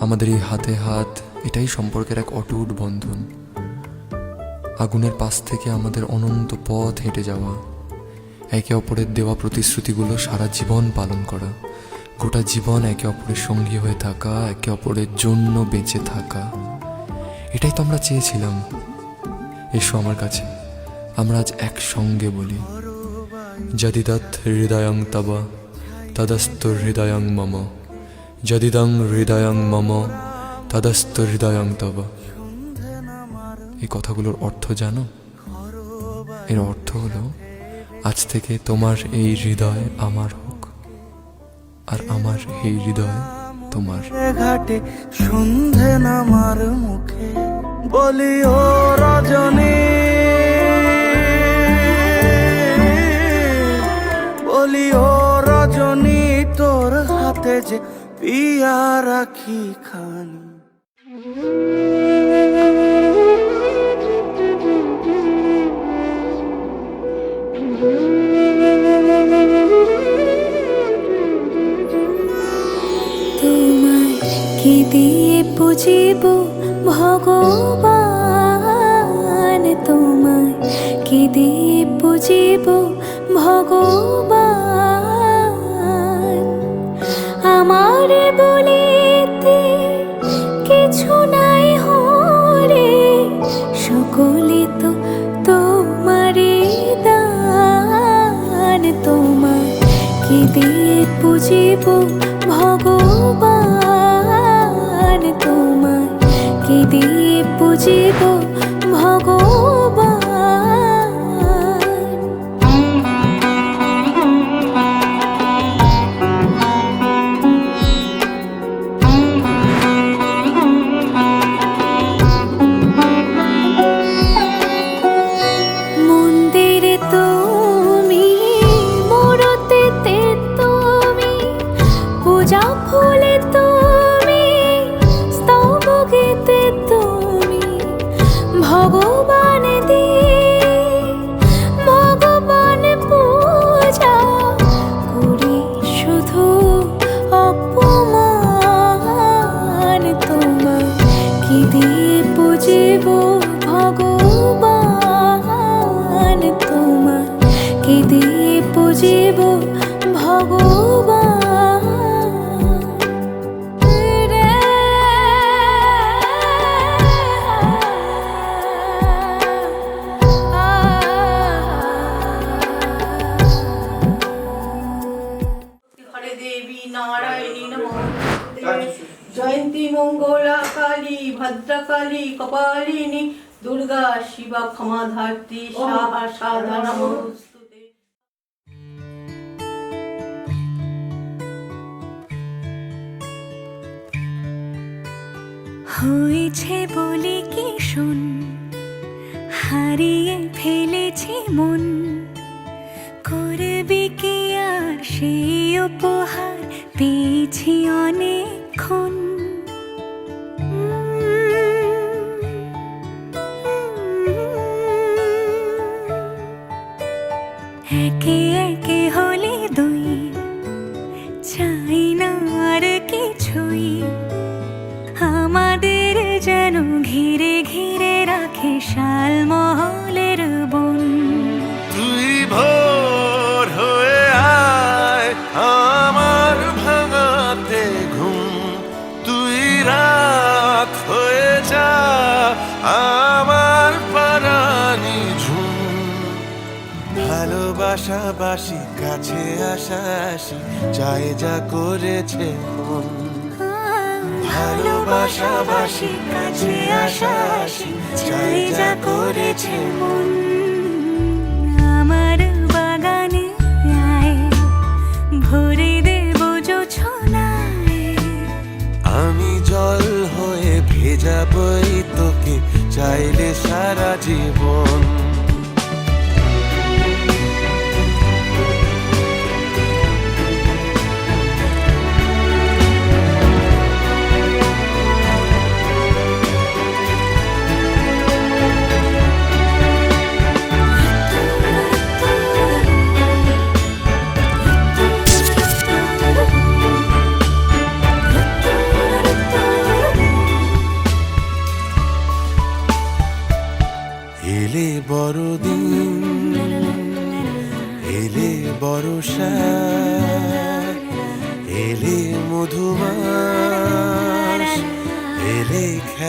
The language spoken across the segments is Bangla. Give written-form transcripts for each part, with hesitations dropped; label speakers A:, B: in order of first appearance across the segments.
A: আমাদের এই হাতে হাত, এটাই সম্পর্কের এক অটুট বন্ধন। আগুনের পাশ থেকে আমাদের অনন্ত পথ হেঁটে যাওয়া, একে অপরের দেওয়া প্রতিশ্রুতিগুলো সারা জীবন পালন করা, গোটা জীবন একে অপরের সঙ্গী হয়ে থাকা, একে অপরের জন্য বেঁচে থাকা, এটাই তো আমরা চেয়েছিলাম। এসো আমার কাছে, আমরা আজ একসঙ্গে বলি, যদিদৎ হৃদয়ং তব তদস্তু হৃদয়ং মম, যদিদং হৃদয়ং মম তদস্তু হৃদয়ং তব। এই কথাগুলোর অর্থ জানো? এর অর্থ হলো, আজ থেকে তোমার এই হৃদয় আমার হোক, আর আমার এই হৃদয় তোমার।
B: ঘাটে সন্ধে নামার মুখে বলি ও রজনী, বলি ও রজনী, তোর হাতে যে পিয়া রাখি খানি।
C: তোমায় কি দিয়ে বুঝিব ভগবান, তোমায় কি দিয়ে বুঝিব ভগবান। আমার বলিতে কিছু নাই হরে, সকলে তো তোমারই দান। তোমায় কি দিয়ে বুঝিব ভগবান, তোমায় কি দিয়ে বুঝিব ভগবান। মন্দিরে তুমি, মূরতিতে তুমি, পূজা ফুলে তুমি, স্তব গীতে তুমি, ভগবান দিয়ে ভগবান পূজা করি শুধু অপমান। তোমায় কি দিয়ে বুঝিব ভগবান, তোমায় কি দিয়ে বুঝিব ভগবান।
D: হরে দেবী নারায়ণী নমস্তুতে, জয়ন্তী মঙ্গলা কালী ভদ্রকালী কপালিনী, দুর্গা শিবা ক্ষমাধাত্রী সাহা সাধা নমস্তুতে।
C: হয়েছে বলে কি শোন, হারিয়ে ফেলেছি মন, করবি কি আর সেই উপহার পেয়েছি অনেকক্ষণ। একে একে হলে দুই, চাই না আর কিছুই, আমাদের যেন ঘিরে ঘিরে রাখে শালমহলের বন।
B: তুই ভোর হয়ে আয় আমার ভাঙাতে ঘুম, তুই রাত হয়ে যা আমার পারানি ঝুম। ভালোবাসাবাসি কাছে আসা আসি, চাই যা করেছে মন। ভালোবাসাবাসি কাছে আসা আসি, চাই যা করেছে মন।
C: আমার বাগানে আয়, ভরে দেব জোছনায়,
B: আমি জল হয়ে ভেজাবই তোকে, চাইলে সারা জীবন।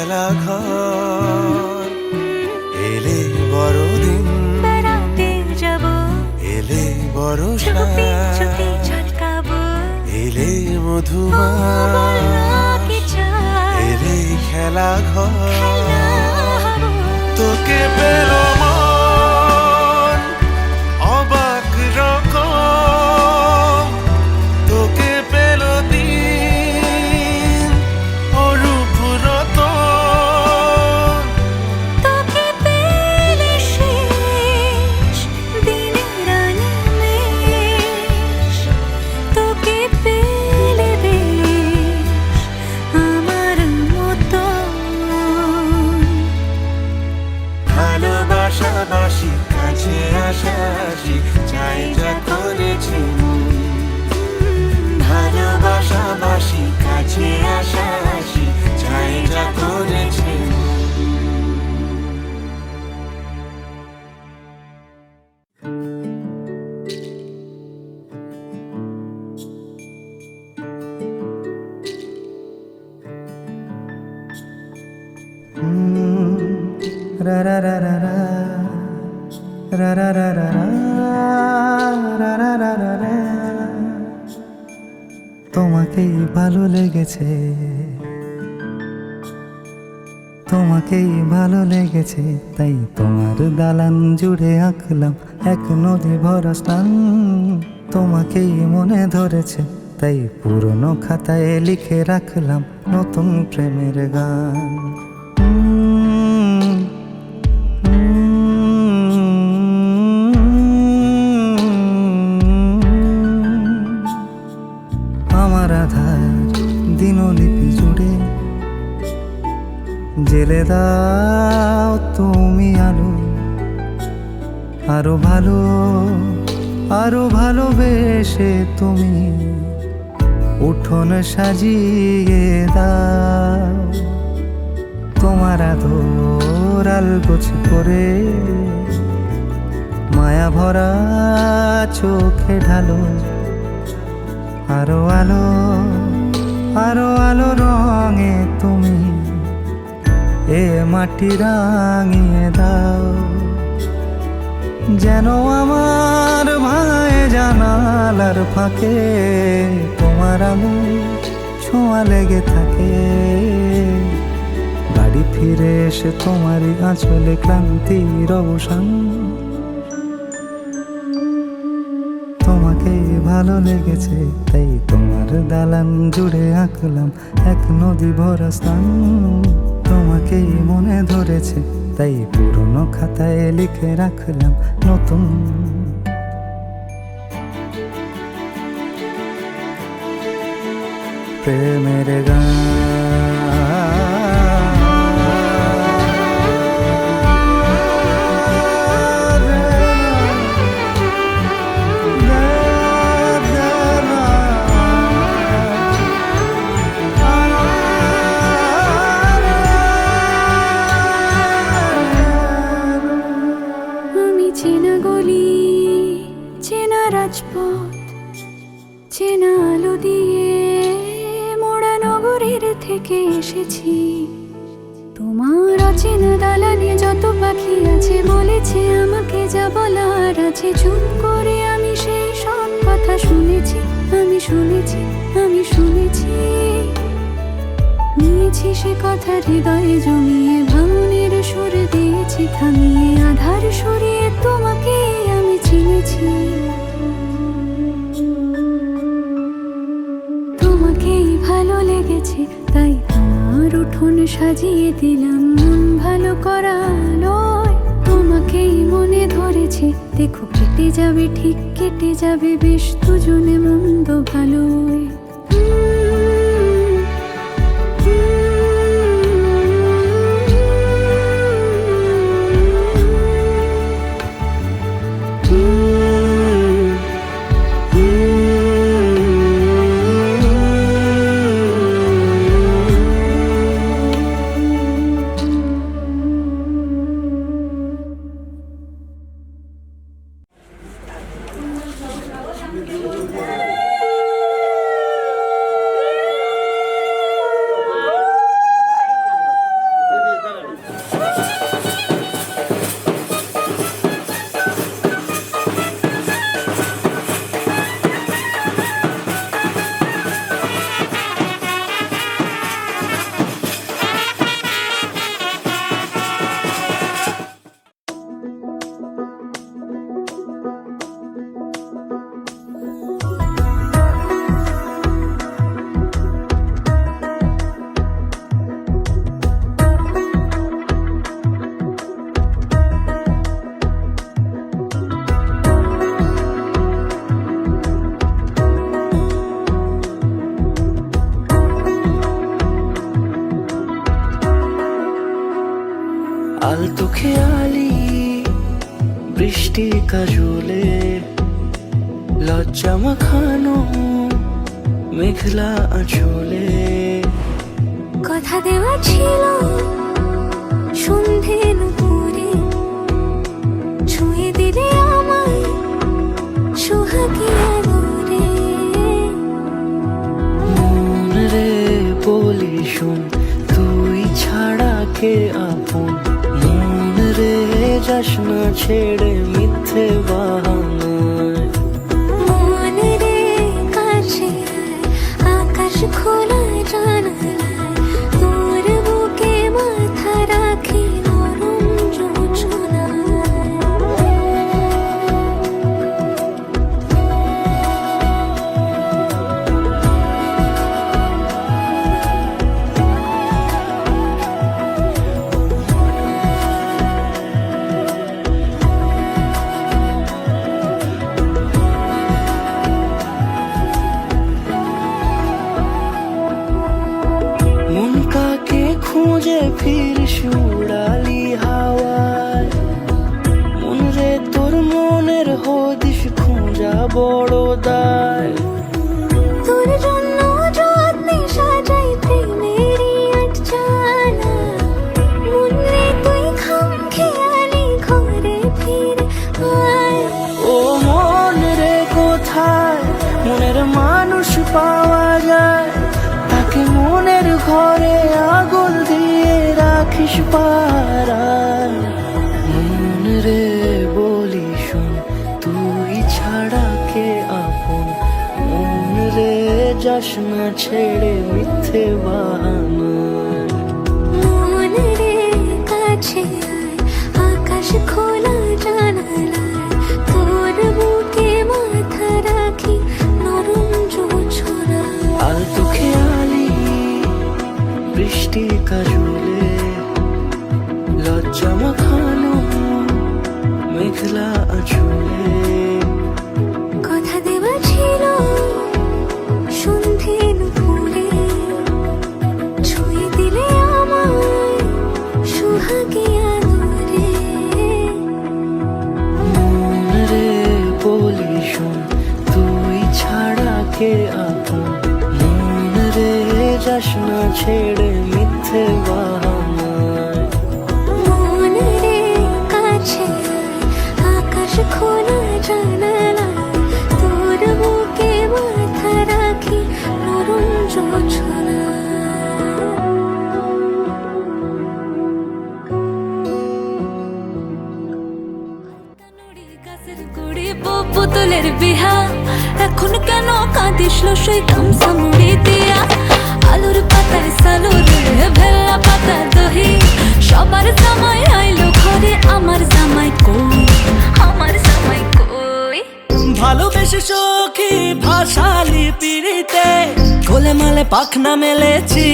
E: খেলা ঘর এলে বড়দিন
B: বেড়াতে যাব
E: এলে বড়
B: চুপি চুপি
E: সাজ
B: ঝলকাবো
E: এলে
B: বলো
E: মধুমা
B: কি চাই
E: এলে খেলা ঘর
B: হবো
E: তোকে পেল মন অবাক রকম তোকে পেল দিন অরূপ রতন
B: তোকে পেলে শেষ দিনের আনিমেষ তোকে পেলে বেশ আমার মতো
E: ভালোবাসাবাসি কাছে আসাসি চাই যা করেছি মন ভালোবাসাবাসি কাছে আসাসি চাই যা করেছি
F: ra ra ra ra ra ra ra ra ra ra ra ra ra ra তোমাকেই ভালো লেগেছে তোমাকেই ভালো লেগেছে তাই তোমার দালান জুড়ে আঁকলাম এক নদী ভরা স্থান তোমাকেই মনে ধরেছে তাই পুরনো খাতায় লিখে রাখলাম নতুন প্রেমের গান আমার আধার দিনলিপি জুড়ে জেলে দাও তুমি আলো আরো ভালোবেসে তুমি উঠোন সাজিয়ে দাও তোমার আদর আলগোছ করে মায়া ভরা চোখে ঢালো আরো আলো রঙে তুমি এ মাটি রাঙিয়ে দাও যেন আমার ভাই জানালার ফাঁকে তোমার আলো ছোঁয়া লেগে থাকে বাড়ি ফিরে এসে তোমারই আঁচলে ক্লান্তির অবসান তোমাকেই ভালো লেগেছে তাই তোমার দালান জুড়ে আঁকলাম এক নদী ভরা স্থান তোমাকেই মনে ধরেছে তাই পুরনো খাতায় লিখে রাখলাম নতুন প্রেমের গান
C: আমি চেনা গলি চেনা রাজপথ চেনা আলো দিয়ে মোড়া নগরের থেকে এসেছি তোমার অচেনা দালানে যত পাখি আছে বলেছে আমাকে যা বলার আছে চুপ করে আমি সেই সব কথা শুনেছি আমি শুনেছি নিয়েছি সে কথা হৃদয়ে জমিয়ে ভাঙনের সুর দিয়েছি থামিয়ে আধার সরিয়ে তোমাকে আমি চিনেছি তোমাকেই ভালো লেগেছে তাই তোমার উঠোন সাজিয়ে দিলাম মন ভালো করা লয় তোমাকেই মনে ধরেছে দেখো কেটে যাবে ঠিক কেটে যাবে বেশ দুজনে মন্দ ভালোই
E: আলতো খেয়ালি বৃষ্টি কাজলে লজ্জা মাখানো মেঘলা আঁচলে
C: কথা দেওয়া ছিল সন্ধে নুপুরে ছুঁয়ে দিলে আমায় সোহাগী আদরে
E: মন রে বলি শোন তুই ছাড়া কে আপন মন রে যাস না ছেড়ে মিথ্যে বাহানায়
C: মন রে কাছে আয়, আকাশ খোলা জানালায় তোর বুকে মাথা রাখি নরম যোজনায়
E: মন কাকে খুঁজে ফিরিস উড়ালি হাওয়ায় মন রে তোর মনের হদিস খুঁজা বড় দায়
C: তোর জন্য যত্নে সাজাই প্রেমেরই আটচালা মন রে তুই খাম খেয়ালি ঘরে ফিরে আয়
E: ও মন রে কোথায় মনের মানুষ পাওয়া যায় তাকে মনের ঘরে আগুন দিয়ে রাখিস পাড়ায় মন রে বলি শোন তুই ছাড়া কে আপন মন রে যাস না ছেড়ে মিথ্যে বাহানায়
C: মন রে কাছে আয়, আকাশ খোলা জানালায় তোর বুকে মাথা রাখি নরম যোজনায়
E: আলতো খেয়ালি বৃষ্টি কাজলে লজ্জা মাখানো মেঘলা আঁচলে
C: কথা দেওয়া ছিল সন্ধে নুপুরে ছুঁয়ে দিলে আমায় সোহাগী আদরে
E: মন রে বলি শোন তুই ছাড়া কে আপন মন রে যাস না ছেড়ে মিথ্যে বাহানায়
C: মন রে কাছে আয়, আকাশ খোলা জানালায় তোর বুকে মাথা রাখি নরম যোজনায় পুতুলের বিহা এখন কেন কাঁদিস লসই গামছা মুড়ি দিয়া আলুর পাতায় সালুর ভেল্লা পাতা দহি সবার জামাই আইলো ঘরে আমার জামাই কই আমার জামাই কই
E: ভালোবেসে সখী ভাষালি পিড়িতে গোলে মালে পাখনা মেলেছি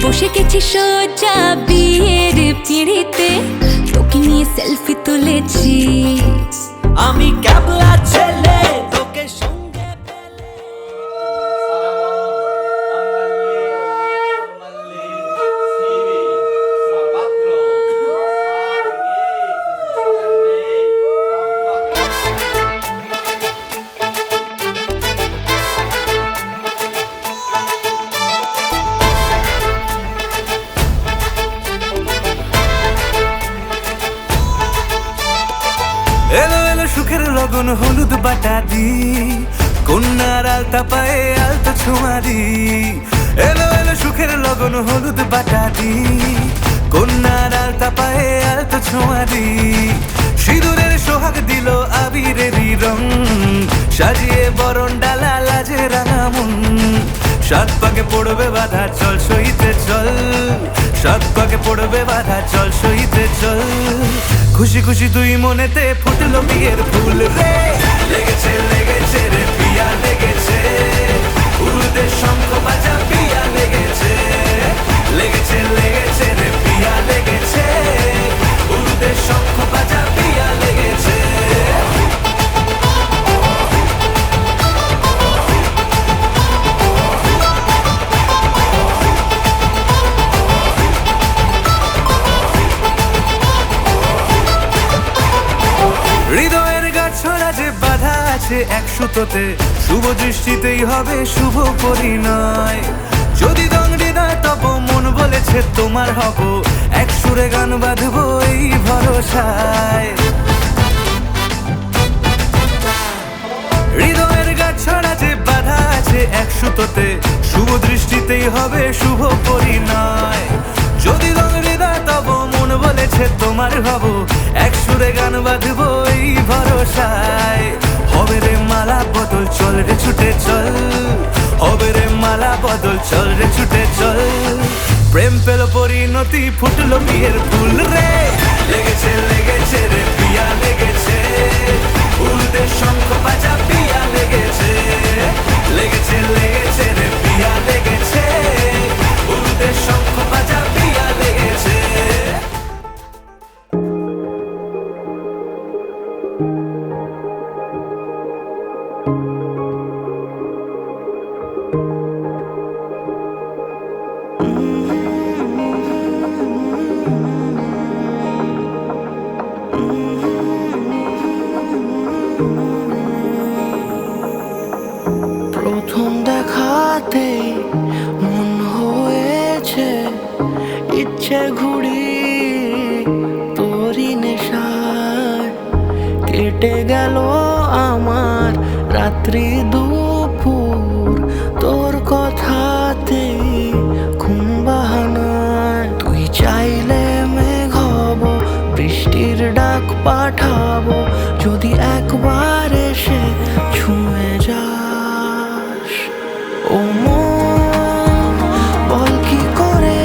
C: বসে গেছি সোজা বিয়ের পিড়িতে তোকে নিয়ে সেলফি তুলেছি
E: আমি ক্যাবলা ছেলে তোকে সঙ্গে পেলে এলো এলো সুখের লগন হলুদ বাটা দি কন্যার আলতা পায়ে আলতা ছোঁয়া দি এলো এলো সুখের লগন হলুদ বাটা দি কন্যার আলতা পায়ে আলতা ছোঁয়া দি সিঁদুরের সোহাগ দিল আবিরেরই রং সাজিয়ে বরণ ডালা লাজে রাঙা মন সাত পাকে পড়বে বাধা চল সইতে চল সাত পাকে পড়বে বাধা চল সইতে চল খুশি খুশি তুই মনেতে ফুটলো বিয়ের ফুল রে লেগেছে লেগেছে রে পিয়া লেগেছে উরুদের শঙ্খ বাজা পিয়া লেগেছে লেগেছে লেগেছে রে পিয়া লেগেছে উরুদের শঙ্খ বাজা পিয়া লেগেছে আছে এক সুতোতে, শুভ দৃষ্টিতেই হবে শুভ পরিণয়। যদি দংড়ি দেয় তব মন বলেছে তোমার হব, এক সুরে গান বাঁধবো এই ভরসায়। হৃদয়ের গাছ ছড়া যে বাধা আছে এক সুতোতে, শুভ দৃষ্টিতেই হবে শুভ পরিণয়। যদি দংড়ি দেয় তব মন বলেছে তোমার হব, এক সুরে গান বাঁধবো এই ভরসায়। হবে রে মালা বদল, চল রে ছুটে চল, হবে রে মালা বদল, চল রে ছুটে চল। প্রেম পেল পরিণতি, ফুটলো বিয়ের ফুল রে, লেগেছে লেগেছে রে পিয়া লেগেছে, উল্টে শঙ্খ বাজা পিয়া লেগেছে, লেগেছে লেগেছে রে পিয়া লেগেছে, উল্টে শঙ্খ বাজা পিয়া লেগেছে।
B: প্রথম দেখাতেই মন হয়েছে ইচ্ছে ঘুড়ি তোরই নেশায়, কেটে গেল আমার রাত্রি দুপুর তোর কথাতেই ঘুম বাহানায়। তুই চাইলে মেঘ হব, বৃষ্টির ডাক পাঠাবো, যদি একবার এসে ছুঁয়ে যাস। ও মন বল কি করে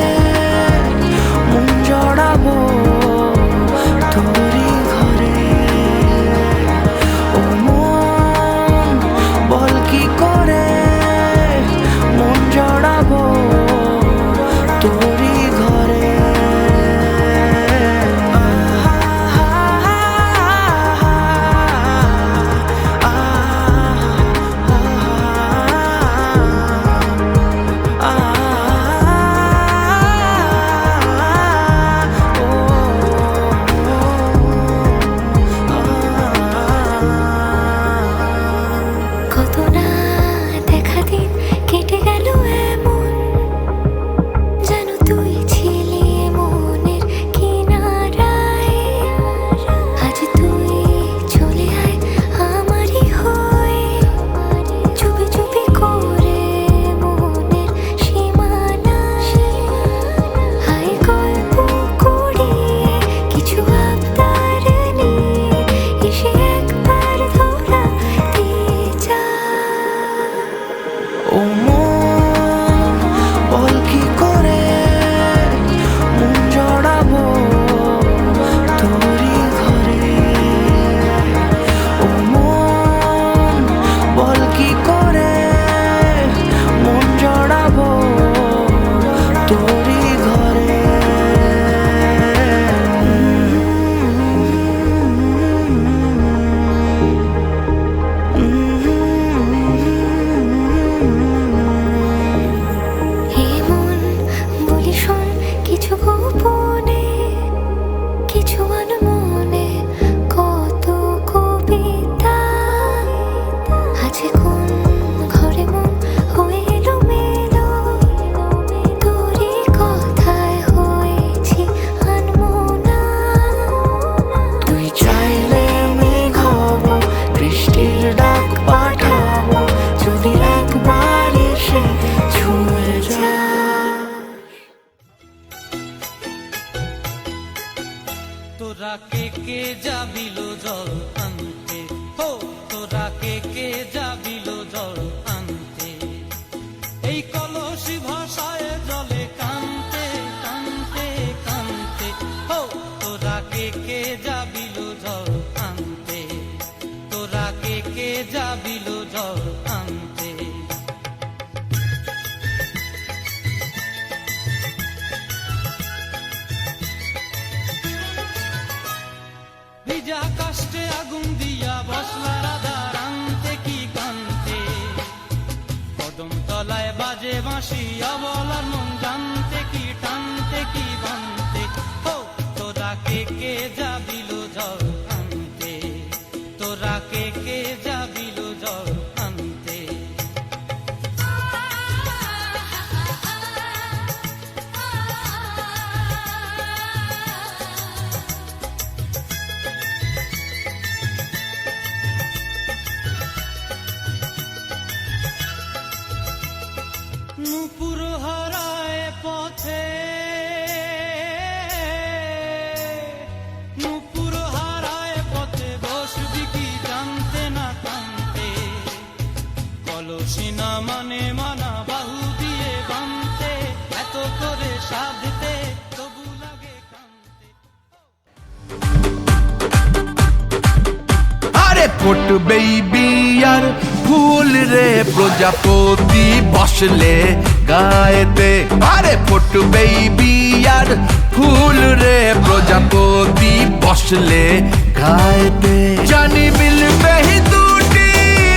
B: মন জড়াবো তোরই ঘরে, ও মন বল কি করে মন জড়াবো তোরই ঘরে।
C: কত না দেখা দিন কেটে গেল এমন, যেন তুই ছিলি মনের কিনারায়। আজ তুই চলে আয় আমারই হয়ে, চুপি চুপি করে মনের সীমানায়। আয় গল্প করি কিছু আবদার নিয়ে, এসে একবার ধরা দিয়ে যা।
B: ও মন বল কি করে মন জড়াবো তোরই ঘরে, ও মন বল কি করে মন জড়াবো তোরই ঘরে।
C: এমন বলি শোন কিছু গোপনে, কিছু মনে কত কবিতা। আছে কোন ঘরে মন হয়ে এলো মেলো, তোরই কথায় হয়েছি আনমনা।
B: তুই চাইলে মেঘ হব, বৃষ্টির ডাক পাঠাবো, যদি একবার এসে ছুঁয়ে যা।
G: তোরা কে কে যাবিল জল আনতে, হো তোরা কে কে যাবিল জল আনতে, এই কলসি ভাষায় জলে কানতে কানতে কানতে, হো তোরা কে কে যাবিল জল আনতে, তোরা কে কে যাবিল জল আনতে। ভিজা কাষ্টে আগুন দিয়া বসলা রাধা রান্তে কি কান্তে, কদম তলায় বাজে বাঁশি অবলার মন জানতে কি টানতে কি বানতে, হো তোরা কে কে যাবিল জল আনতে, তোরা কে কে যাবিল সাধতে তবু লাগে কাঁদতে।
E: আরে ফুটবে বিয়ার ফুল রে প্রজাপতি বসলে গায়েতে, আরে ফুটবে বিয়ার ফুল রে প্রজাপতি বসলে গায়েতে। জানি মিলবে দুটি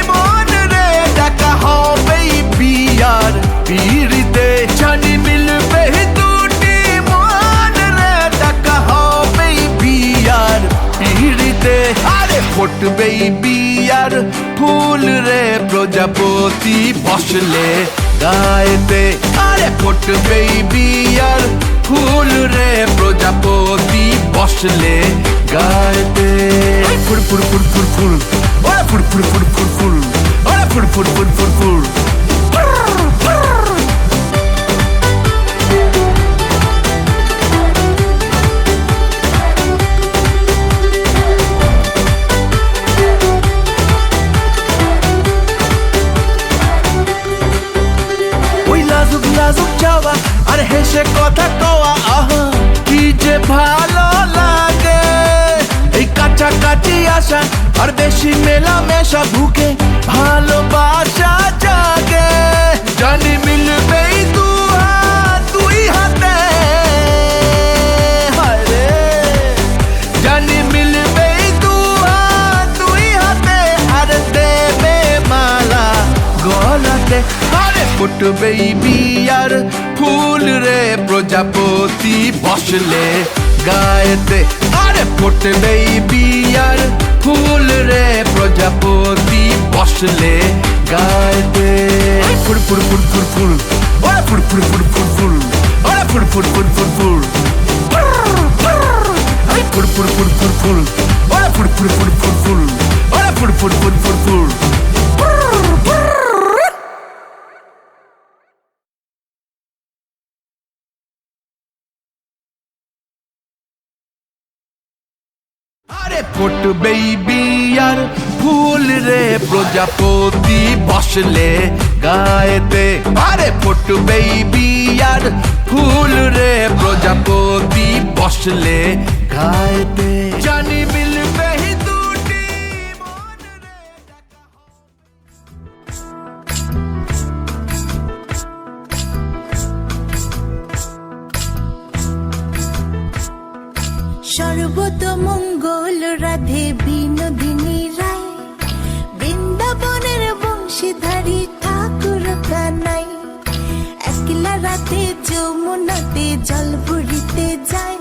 E: মন রে দেখা হবে বিয়ার পিড়িতে, জানি মিলবে দুটি মন রে দেখা হবে বিয়ার পিড়িতে। আরে ফুটবে বিয়ার ফুল রে প্রজাপতি বসলে গায়েতে, আরে ফুটবে বিয়ার ফুল রে প্রজাপতি বসলে গায়েতে। ফুল ফুল ফুল ফুল ফুল ওরে ফুল ফুল ফুল ফুল ফুল ওরে ফুল ফুল ফুল ফুল ফুল। লাজুক যাওয়া আর হেসে কথা কওয়া, আহা কি যে ভালো লাগে। এই কাছাকাছি আসা আর বেশি মেলামেশা বুকে ভালোবাসা জাগে। জানি মিলবে দুই হাতে, হায় রে জানি মিলবে দুই হাতে আর দেবে মালা গলাতে। আরে ফুটবে বিয়ার ফুল রে প্রজাপতি বসলে গায়েতে, আরে ফুটবে বিয়ার ফুল রে প্রজাপতি বসলে গায়েতে। ফুল ফুল ফুল ফুল ফুল ওরে ফুল ফুল ফুল ফুল ফুল ওরে ফুল ফুল ফুল ফুল ফুল ফুল ফুল ফুল ফুল ফুল ওরে ফুল ফুল ফুল ফুল ফুল ওরে ফুল ফুল ফুল ফুল ফুল। আরে ফুটবে বিয়ার ফুল রে প্রজাপতি বসলে গায়েতে, আরে ফুটবে বিয়ার ফুল রে প্রজাপতি বসলে গায়েতে। জানি মিলবে দুটি মন রে দেখা
B: সর্বতমঙ্গল রাধে বিনোদিনী রায়, বৃন্দাবনের বংশীধারী ঠাকুর কানাই। একলা রাতে যমুনাতে জল ভরিতে যায়,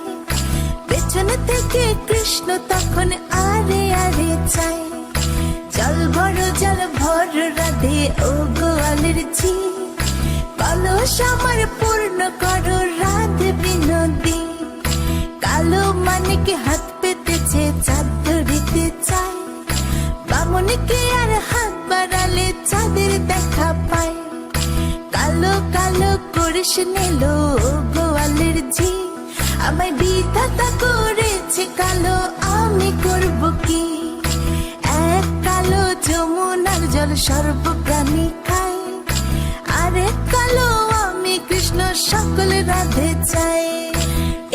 B: পেছন থেকে কৃষ্ণ তখন আরে আরে চায়। জল ভর রাধে ও গোয়ালের ঝি, কলস আমার পূর্ণ করো রাধে বিনোদী। কালো মানিকে হাত পেতেছে চাঁদ ধরিতে চায়, বামনকে আর হাত বাড়ালে চাঁদের দেখা পায়। কালো কালো করিস নিল গোয়ালের ঝি, আমায় বিধাতা করেছে কালো আমি করব কি। এক কালো যমুনার জল সর্বপ্রাণী খায়, আরেক কালো আমি কৃষ্ণ সকল রাধে চাই।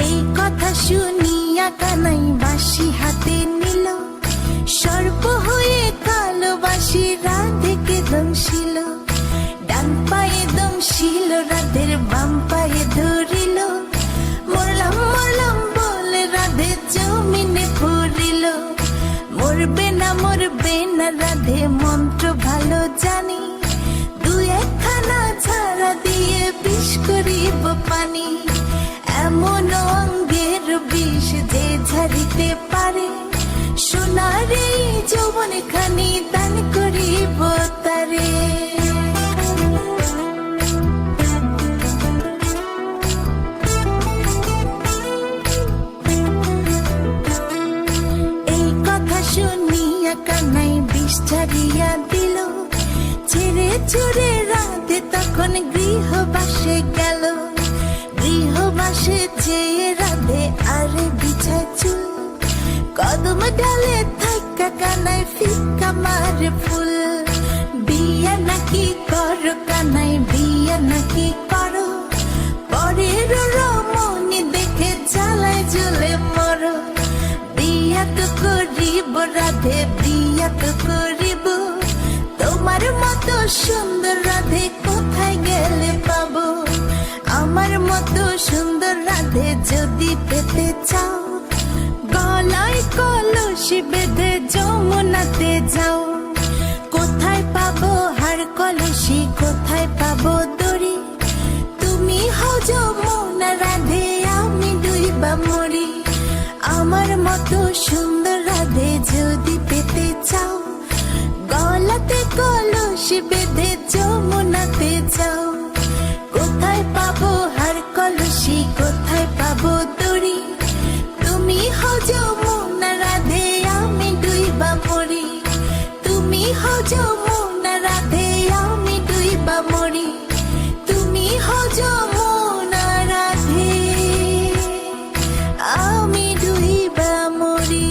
B: এই কথা শুনিয়া কানাই বাঁশি হাতে নিল, সর্প হয়ে কালো বাঁশি রাধেকে দংশিল। ডান পায়ে দংশিল রাধের বাম পায়ে ধরিল, মরলাম মরলাম বলে রাধে জমিনে পড়িল। মরবে না রাধে মন্ত্র ভালো জানি, দুই একখানা ছাড়া দিয়ে বিষ করিব পানি। এমন অঙ্গের বিষ যে ঝাড়িতে পারে, সোনার এই যৌবন খানি দান করিব তারে। এই কথা শুনিয়া কানাই বিষ ছাড়িয়া দিল, ছেড়ে চুরে রাধে তখন গৃহবাসে গেল। গৃহবাসে চেয়ে রাধে আরে বিছায় চুল, কদম ডালে থাকা কানাই ফিকা মারে ফুল। বিয়া নাকি করো কানাই বিয়া নাকি করো, পরের হব রাধে বিয়া তো করিব তোমার মতো সুন্দর রাধে কোথায় গেলে পাবো আমার মতো সুন্দর রাধে যদি পেতে চাও গলায় কলসি বেঁধে যমুনাতে যাও কোথায় পাবো হার কলসি কোথায় পাবো দড়ি তুমি হও যমুনা রাধে আমি ডুইবা মরি আমার মতো সুন্দর রাধে যদি পেতে চাও গলাতে কলসি বেঁধে যমুনাতে যাও কোথায় পাবো হার কলসি কোথায় পাবো দড়ি তুমি হও যমুনা রাধে আমি ডুইবা মরি তুমি হও যমুনা রাধে আমি ডুইবা মরি তুমি হও যমুনা রাধে আমি ডুইবা মরি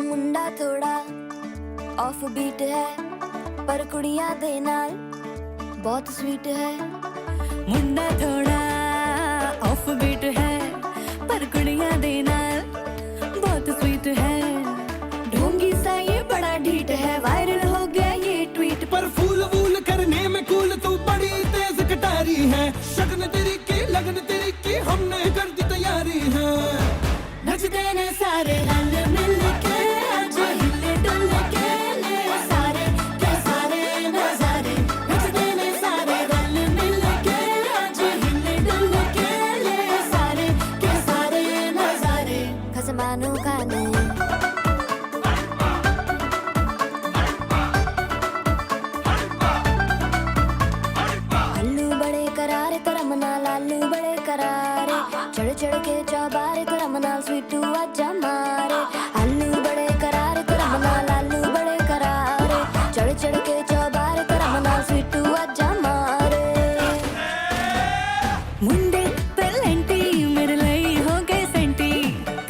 H: मुंडा थोड़ा ऑफ बीट है पर कुड़ियां दे नाल बहुत स्वीट है मुंडा थोड़ा ऑफ बीट है पर कुड़ियां दे नाल बहुत स्वीट है ढोंगी सा ये बड़ा ढीठ है वायरल हो गया ये ट्वीट
G: पर फूल वूल करने में कूल तू बड़ी तेज कटारी है शगन तेरी की लगन तेरी की हमने कर दी तैयारी है
H: नचते ने सारे रल मिल के आज हिले डुल के ले सारे के सारे नजारे नचते ने सारे रल मिल के आज हिले डुल के ले सारे के सारे नजारे खसमानों का नहीं अल्लू बड़े करारे करम नाल आलू बड़े करारे चढ़ चढ़ के चौबारे करम नाल स्वीटू आजा मारे आलू बड़े करारे करम नाल आलू बड़े करारे चढ़ चढ़ के चौबारे करम नाल स्वीटू आजा मारे मुंडे पेलेंटी मेरे लिए हो गए सेंटी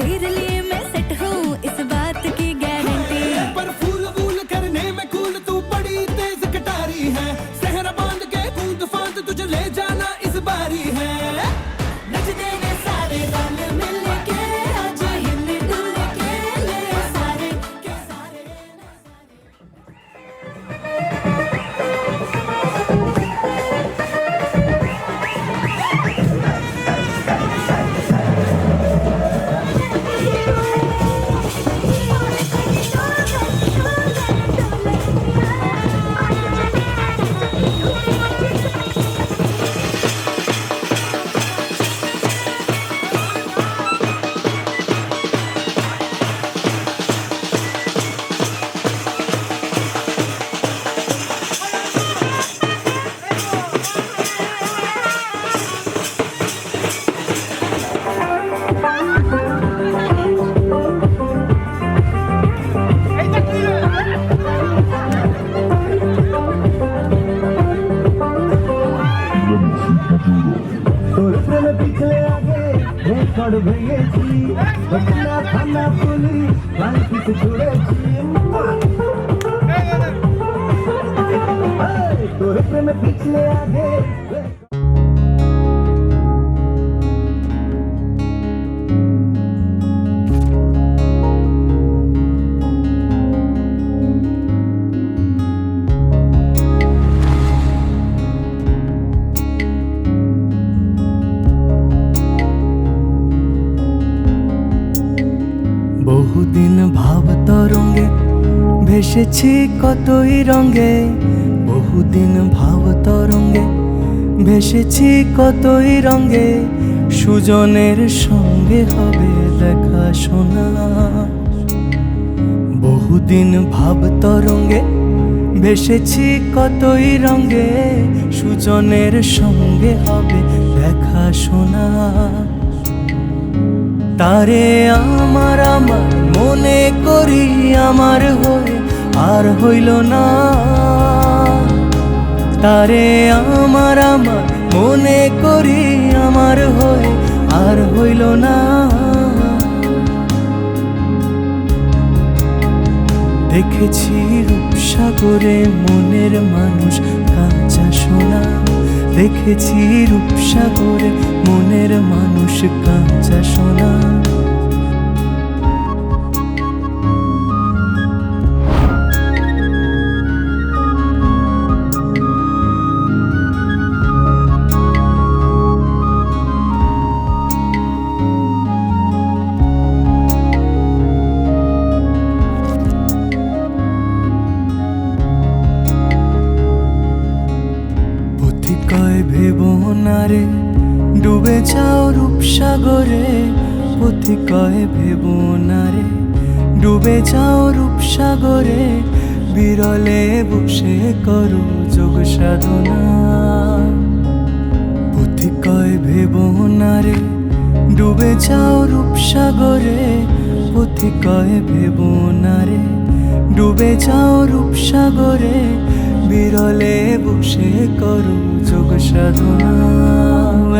H: तेरे लिए मैं सेट हूँ इस बात की गारंटी
G: पर फूल वूल करने में कूल तू बड़ी तेज कटारी है सहरा बांध के कूद फांद तुझे ले जाना इस बारी है
H: नचते ने सारे रल मिल के आज हिले डुल के ले सारे के सारे
F: তোর প্রেমে পিছলে আগে রেকর্ড ভেঙেছি বকনা থানা পুলিশ বাংকিত ছুড়েছি তোর প্রেমে পিছলে আগে
E: বহুদিন ভাব তরঙ্গে ভেসেছি কতই রঙে বহুদিন ভাব তরঙ্গে ভেসেছি কতই রঙে সুজনের সঙ্গে হবে দেখা শোনা বহুদিন ভাব তরঙ্গে ভেসেছি কতই রঙে সুজনের সঙ্গে হবে দেখা শোনা তারে আমার আমার মনে করি আমার হয়ে আর হইল না, তারে আমার আমার মনে করি আমার হয়ে আর হইল না। দেখেছি রূপসাগরে মনের মানুষ কাঁচা সোনা, দেখেছি রূপসাগরে মনের মানুষ কাঁচা সোনা। কয় ভেব না রে ডুবে যাও রূপসাগরে, পথি কয় ভেব না রে ডুবে যাও রূপসাগরে, বিরলে বসে করো যোগ সাধনা। পথি কয় ভেব না রে ডুবে যাও রূপসাগরে, পথি কয় ভেব না রে ডুবে যাও রূপসাগরে, বিরলে বসে করো যোগ সাধনা।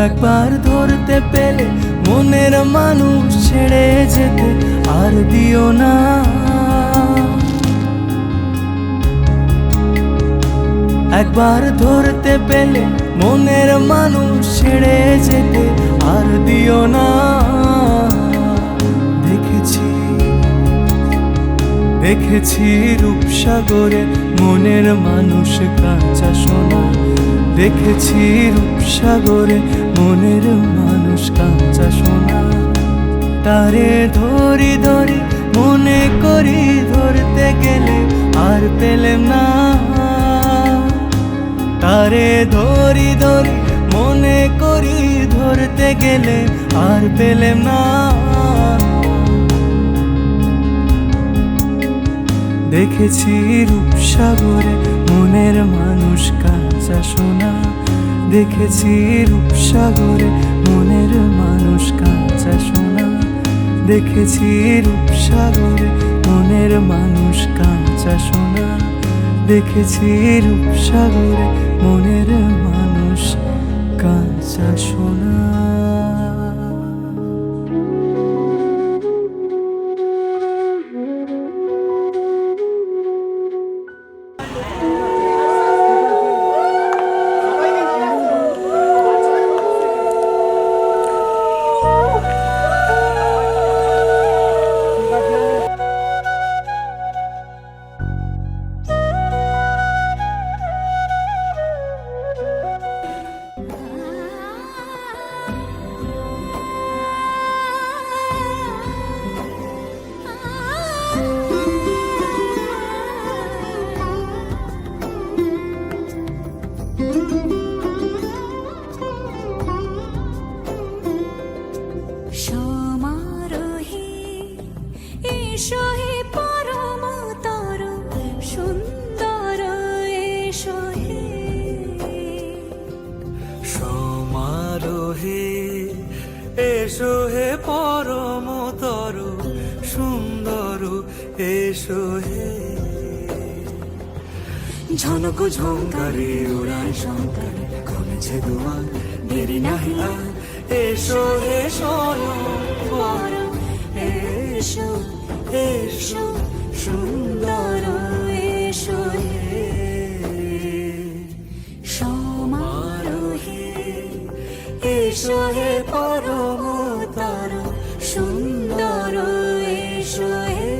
E: একবার ধরতে পেলে মনের মানুষ ছেড়ে যেতে আর দিও না, একবার ধরতে পেলে মনের মানুষ ছেড়ে যেতে আর দিও না। দেখেছি রূপসাগরে মনের মানুষ কাঁচা সোনা, দেখেছি রূপসাগরে মনের মানুষ কাঁচা সোনা। তারে ধরি ধরি মনে করি ধরতে গেলে আর পেলেম না, তারে ধরি ধরি মনে করি ধরতে গেলে আর পেলেম না। দেখেছি রূপসাগরে মনের মানুষ কাঁচা সোনা, দেখেছি রূপসাগরে মনের মানুষ কাঁচা সোনা, দেখেছি রূপসাগরে মনের মানুষ কাঁচা সোনা, দেখেছি রূপসাগরে মনের মানুষ কাঁচা সোনা। এসো হে পরমতর সুন্দর, এসো হে ঝনক ঝঙ্কারে উড়ায় শঙ্কারে খুলেছে দুয়ার, দেরি নাহি আর এসো হে স্বয়ং, এসো এসো সুন্দর, এসো হে সমারোহে, এসো হে পরমতর সুন্দর, এসো হে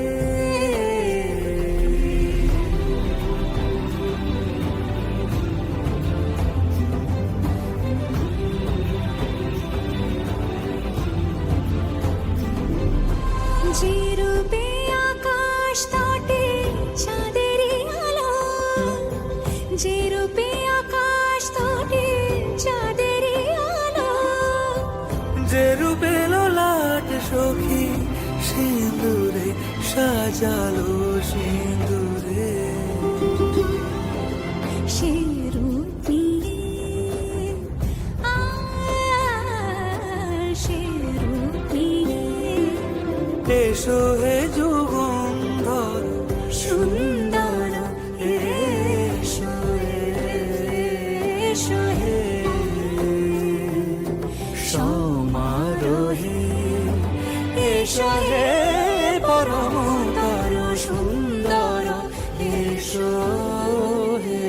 C: যে রূপে আকাশ তটে চাঁদেরই আলো, যে রূপে আকাশ তটে চাঁদেরই আলো,
E: যে রূপে লোলাট সখী সিঁদুরে সাজালো সিঁদুরে,
C: সে রূপ নিয়ে সে রূপ নিয়ে
E: এসো হে যুগন্ধর
B: সুন্দর এসো এসো হে সমারোহে এসো হে পরমতর সুন্দর এসো হে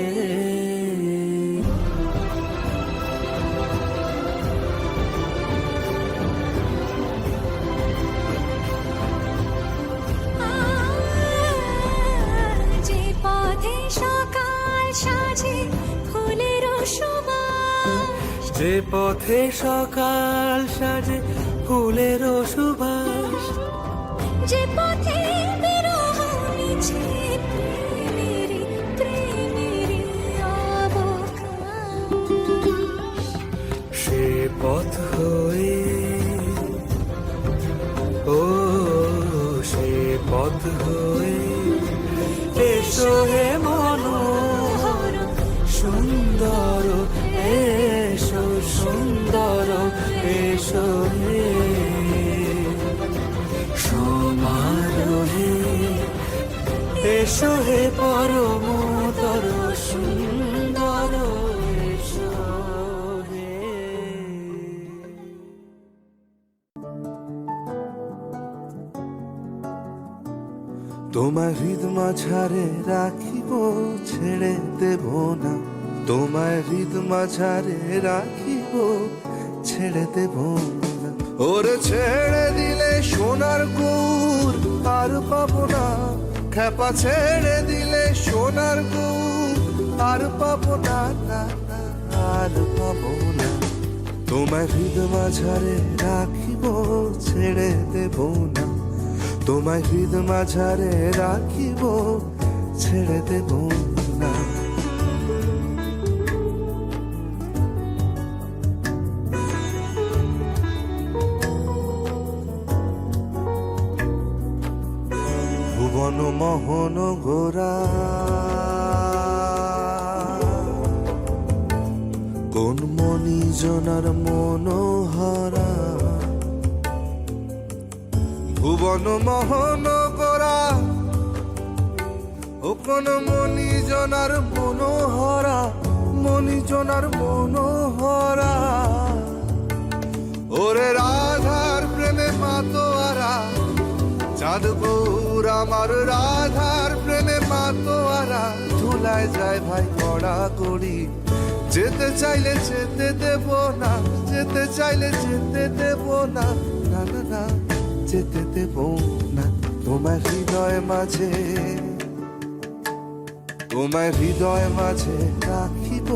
C: যে পথে সকাল সাজে ফুলের সুবাস,
E: যে পথে সকাল সাজে ফুলের সুবাস,
C: যে পথে বিরহ মিছে প্রেমেরই প্রেমেরই অবকাশ,
E: সে পথ হয়ে ও সে পথ হয়ে এসো হে মনোহর সুন্দর এসো সুন্দর এসো হে সমারোহে এসো হে পরমতর সুন্দর এসো হে। তোমার হৃদ মাঝারে রাখিব ছেড়ে দেব না, তোমার হৃদ মাঝারে রাখিব ছেড়ে দেব না। ওরে ছেড়ে দিলে সোনার গুড় আর পাবো না, খেপা ছেড়ে দিলে সোনার গুড় আর পাবো না, না না আর পাবো না। তোমার হৃদ মাঝারে রাখিব ছেড়ে দেব না, তোমায় হৃদ মাঝারে রাখিব ছেড়ে দেব না। ভুবন মোহন গোরা কোন মণিজনার মনোহরা, ভুবন মোহন গোরা ও কোন মণিজনার মনোহরা, মণিজনার মনোহরা। ওরে রাধার প্রেমে মাতোয়ারা, চাঁদ গৌর আমার রাধার প্রেমে মাতোয়ারা। ধুলায় যায় ভাই কড়া কড়ি, যেতে চাইলে যেতে দেব না, যেতে চাইলে যেতে দেব না, না না না যেতে দেব না। তোমার হৃদয় মাঝে, তোমার হৃদয় মাঝে রাখিব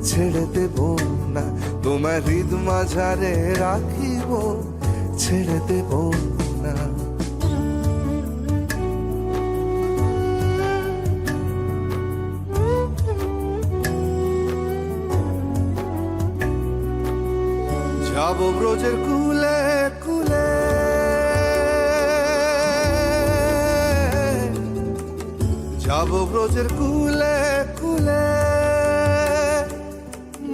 E: ছেড়ে দেব না, তোমার হৃদ মাঝারে রাখিব ছেড়ে দেব না। যাব ব্রজের কুলে কুলে, যাব ব্রজের কুলে কুলে,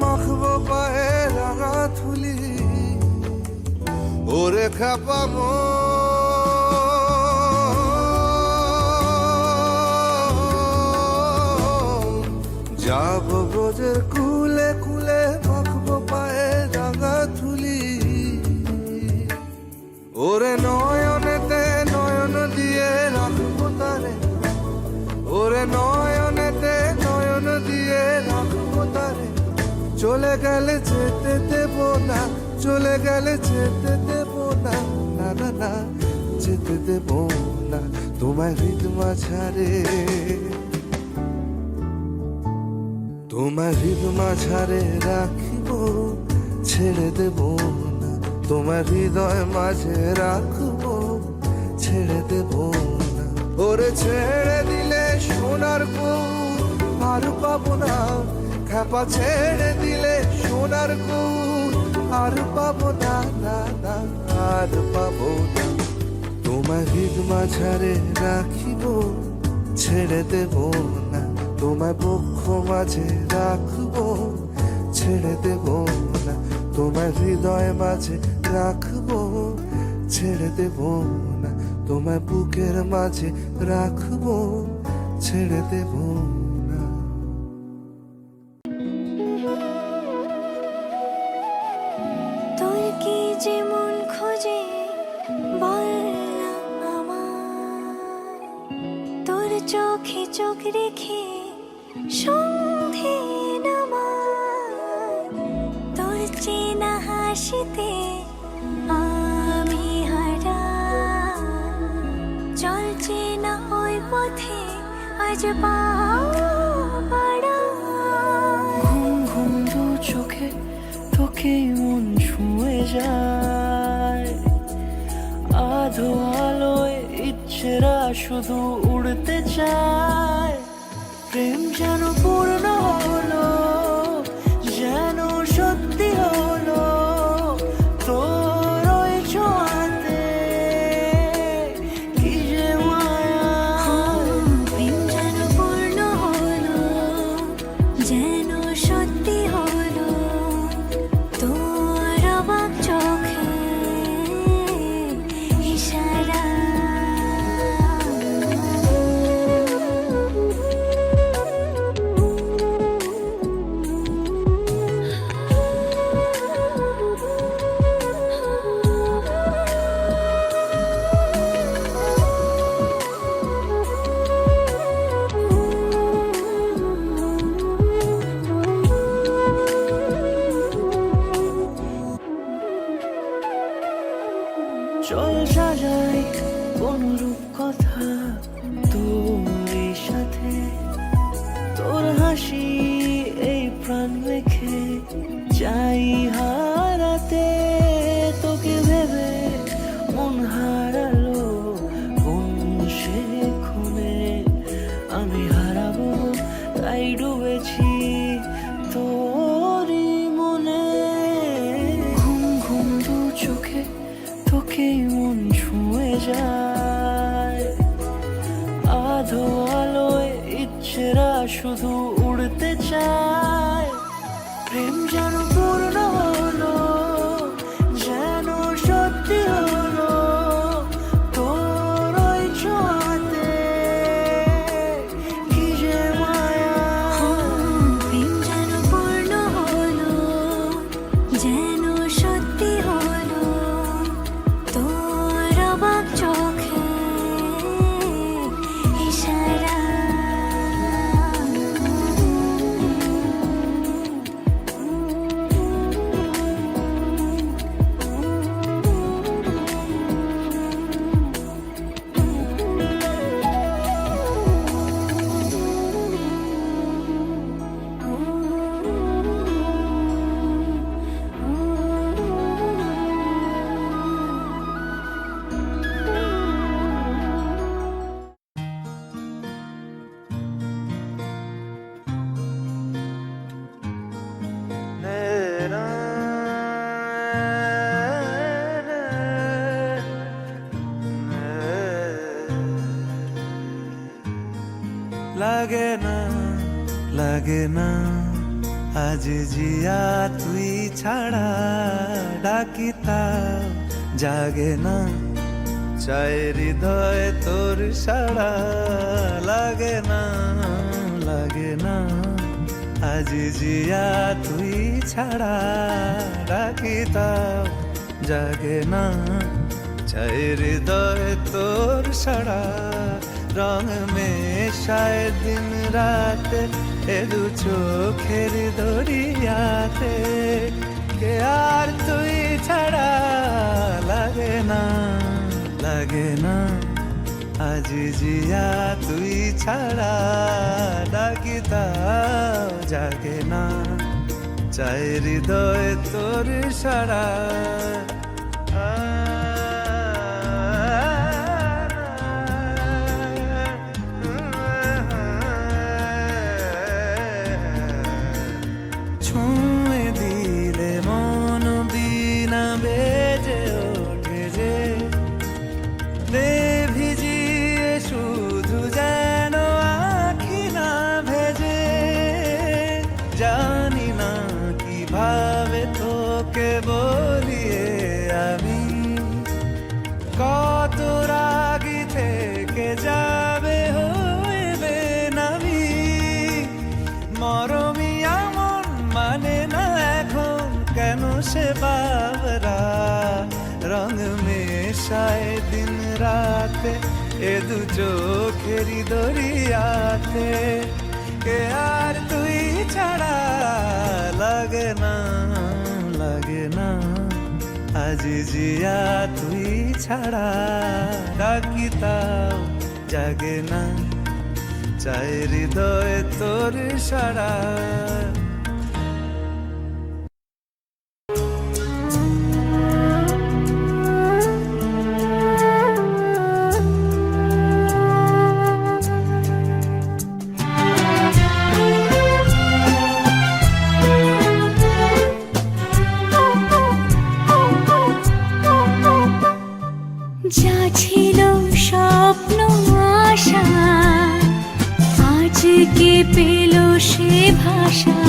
E: মাখবো পায়ে রাঙা থুলি। ওরে খাপামো যাব ব্রজের কুলে কুলে, মাখবো পায়ে রাঙা থুলি। ওরে নয়নেতে নয়ন দিয়ে রাখবো তারে, ওরে নয়নেতে নয়ন দিয়ে রাখবো তারে। চলে গেলে যেতে দেব না, চলে গেলে যেতে দেব না, না না না যেতে দেব না। তোমার হৃদ মাঝারে, তোমার হৃদ মাঝারে রাখিব ছেড়ে দেব না, তোমার হৃদয় মাঝে রাখবো ছেড়ে দেব না। ওরে ছেড়ে দিলে সোনার গুড় আর পাবো না, খেপা ছেড়ে দিলে সোনার গুড় আর পাবো না, না না আর পাবো না। তোমার হৃদ মাঝারে রাখিব ছেড়ে দেব না, তোমার বক্ষ মাঝে রাখবো ছেড়ে দেব না, তোমার হৃদয় মাঝে রাখবো ছেড়ে দেব না,
I: তোমায় বুকের মাঝে রাখবো, ছেড়ে দেব না।
B: তোর কি যে মন খোঁজে বল না আমার, তোর চোখে চোখ রেখে সন্ধে নামার, তোর চেনা হাসিতে আমি হারা, চলছে না ওই পথে আজ পা বাড়া।
J: ঘুম ঘুম দু চোখে তোকে মন ছুঁয়ে যায়, আধো আলোয় ইচ্ছেরা শুধু উড়তে চায়। প্রেম যেন পূর্ণ হলো, যেন সত্যি হলো, তোর ওই ছোঁয়াতে কি যে মায়া।
B: প্রেম যেন পূর্ণ হলো, যেন সত্যি হলো, তোর অবাক চোখে ইশারা।
J: চল সাজাই কোন রূপ কথা তোর সাথে, তোর হাসি এই প্রাণ রেখে চাই হারাতে। তোকে ভেবে মন হারালো কোন সে খুনে, আমি হারাবো তাই ডুবেছি তোরই মনে। ঘুম ঘুম দু চোখে তোকে মন ছুঁয়ে যায়, আধো আলোয় ইচ্ছেরা শুধু উড়তে চায়। প্রেম যেন পূর্ণ হলো, যেন সত্যি হলো, তোর ওই ছোঁয়াতে কি যে মায়া।
B: প্রেম যেন পূর্ণ হলো, যেন সত্যি হলো, তোর অবাক চোখে ইশারা।
E: লাগে না, লাগে না আজ জিয়া তুই ছাড়া, ডাকিতা জাগে না, চায় হৃদয় তোর সারা। লাগে না, লাগে না আজ জিয়া তুই ছাড়া, ডাকিতা জাগে না, চায় হৃদয় তোর সারা। রং মেশায় দিন রাতে এ দু চোখের দরিয়াতে, কে আর তুই ছাড়া। লাগে না, লাগে না আজ জিয়া তুই ছাড়া, ডাকিতাও জাগে না, চায় হৃদয় তোর সারা। ছুঁয়ে দিলে মন বিনা বেজে ওঠে যে, ভিজিয়ে শুধু যেন আখি না ভেজে। জানি না কিভাবে তোকে বলিয়ে আমি, কত রাগ से बावरा रंग मेशाए दिन रात ए दु चोखेरी दरियाते के আর তুই ছাড়া লাগে না আজি জিয়া তুই ছাড়া ডাকি তাও জাগে না চাই হৃদয় তোর সারা
C: যা ছিল স্বপ্ন আশা আজকে পেল সে ভাষা